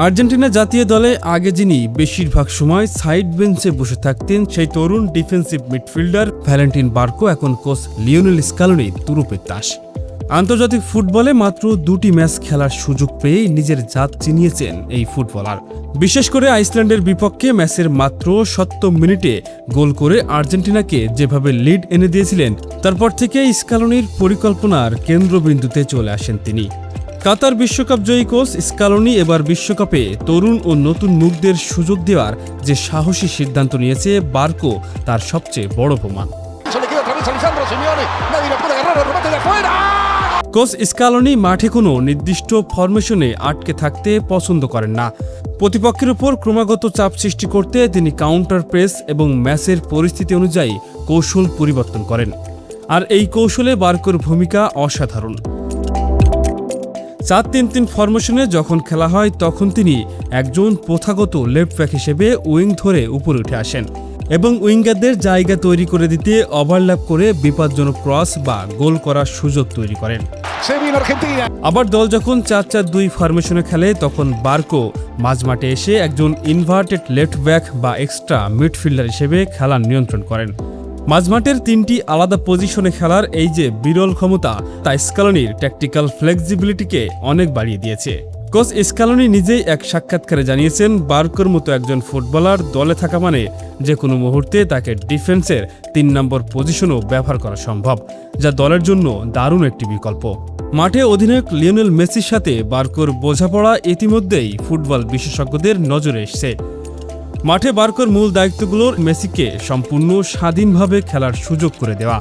Argentina জাতীয় দলে আগে যিনি বেশিরভাগ সময় সাইড বেঞ্চে বসে থাকতেন সেই তরুণ ডিফেন্সিভ মিডফিল্ডার ভ্যালেন্টিন বার্কো এখন কোচ লিওনেল স্কালোনির তুরুপের তাস। আন্তর্জাতিক ফুটবলে মাত্র 2টি ম্যাচ খেলার সুযোগ পেয়েই নিজের জাত চিনিয়েছেন এই ফুটবলার। বিশেষ করে আইসল্যান্ডের বিপক্ষে ম্যাচের মাত্র 70 মিনিটে গোল করে আর্জেন্টিনাকে যেভাবে লিড এনে দিয়েছিলেন, তারপর থেকে স্কালোনির পরিকল্পনার কেন্দ্রবিন্দুতে চলে আসেন তিনি। কাতার বিশ্বকাপ জয়ী কোচ স্কালোনি এবার বিশ্বকাপে তরুণ ও নতুন মুখদের সুযোগ দেওয়ার যে সাহসী সিদ্ধান্ত নিয়েছে বার্কো তার সবচেয়ে বড় প্রমাণ। কোচ স্কালোনি মাঠে কোনো নির্দিষ্ট ফরমেশনে আটকে থাকতে পছন্দ করেন না। প্রতিপক্ষের উপর ক্রমাগত চাপ সৃষ্টি করতে তিনি কাউন্টার প্রেস এবং ম্যাচের পরিস্থিতি অনুযায়ী কৌশল পরিবর্তন করেন। আর এই কৌশলে বার্কোর ভূমিকা অসাধারণ। 4-3-3 ফরমেশনে যখন খেলা হয় তখন তিনি একজন প্রথাগত লেফট ব্যাক হিসেবে উইং ধরে উপরে উঠে আসেন এবং উইঙ্গারদের জায়গা তৈরি করে দিতে ওভারল্যাপ করে বিপজ্জনক ক্রস বা গোল করার সুযোগ তৈরি করেন। আবার দল যখন 4-4-2 ফরমেশনে খেলে তখন বার্কো মাঝমাঠে এসে একজন ইনভার্টেড লেফট ব্যাক বা এক্সট্রা মিডফিল্ডার হিসেবে খেলা নিয়ন্ত্রণ করেন। মাঝমাঠের 3টি আলাদা পজিশনে খেলার এই যে বিরল ক্ষমতা তা স্কালোনির ট্যাকটিক্যাল ফ্লেক্সিবিলিটিকে অনেক বাড়িয়ে দিয়েছে। কোচ স্কালোনি নিজেই এক সাক্ষাৎকারে জানিয়েছেন, বার্কোর মতো একজন ফুটবলার দলে থাকা মানে যে কোনো মুহূর্তে তাকে ডিফেন্সের 3 নম্বর পজিশনও ব্যবহার করা সম্ভব, যা দলের জন্য দারুণ একটি বিকল্প। মাঠে অধিনায়ক লিওনেল মেসির সাথে বার্কোর বোঝাপড়া ইতিমধ্যেই ফুটবল বিশেষজ্ঞদের নজরে এসেছে। মাঠে বার্কোর মূল দায়িত্বগুলোর মেসিকে সম্পূর্ণ স্বাধীনভাবে খেলার সুযোগ করে দেওয়া।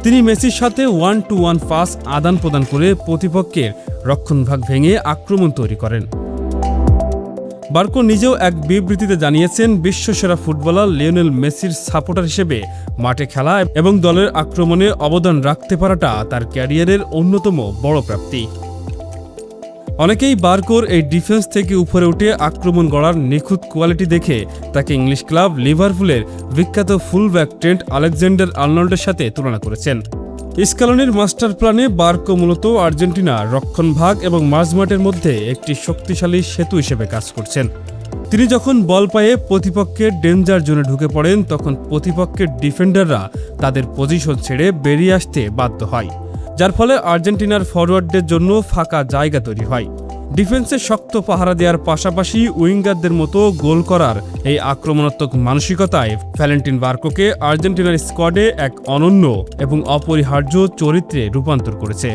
তিনি মেসির সাথে 1-to-1 পাস আদান প্রদান করে প্রতিপক্ষের রক্ষণভাগ ভেঙে আক্রমণ তৈরি করেন। বার্কো নিজেও এক বিবৃতিতে জানিয়েছেন, বিশ্বসেরা ফুটবলার লিওনেল মেসির সাপোর্টার হিসেবে মাঠে খেলা এবং দলের আক্রমণে অবদান রাখতে পারাটা তার ক্যারিয়ারের অন্যতম বড় প্রাপ্তি। অনেকেই বার্কোর এই ডিফেন্স থেকে উপরে উঠে আক্রমণ গড়ার নিখুঁত কোয়ালিটি দেখে তাকে ইংলিশ ক্লাব লিভারপুলের বিখ্যাত ফুলব্যাক ট্রেন্ট আলেকজান্ডার-আর্নল্ডের সাথে তুলনা করেছেন। স্কালোনির মাস্টার প্ল্যানে বার্কো মূলত আর্জেন্টিনার রক্ষণভাগ এবং মাঝমাঠের মধ্যে একটি শক্তিশালী সেতু হিসেবে কাজ করছেন। তিনি যখন বল পায়ে প্রতিপক্ষের ডেঞ্জার জোনে ঢুকে পড়েন তখন প্রতিপক্ষের ডিফেন্ডাররা তাদের পজিশন ছেড়ে বেরিয়ে আসতে বাধ্য হয়, যার ফলে আর্জেন্টিনার ফরওয়ার্ডদের জন্য ফাঁকা জায়গা তৈরি হয়। ডিফেন্সে শক্ত পাহারা দেওয়ার পাশাপাশি উইঙ্গারদের মতো গোল করার এই আক্রমণাত্মক মানসিকতায় ভ্যালেন্টিন বার্কোকে আর্জেন্টিনার স্কোয়াডে এক অনন্য এবং অপরিহার্য চরিত্রে রূপান্তর করেছে।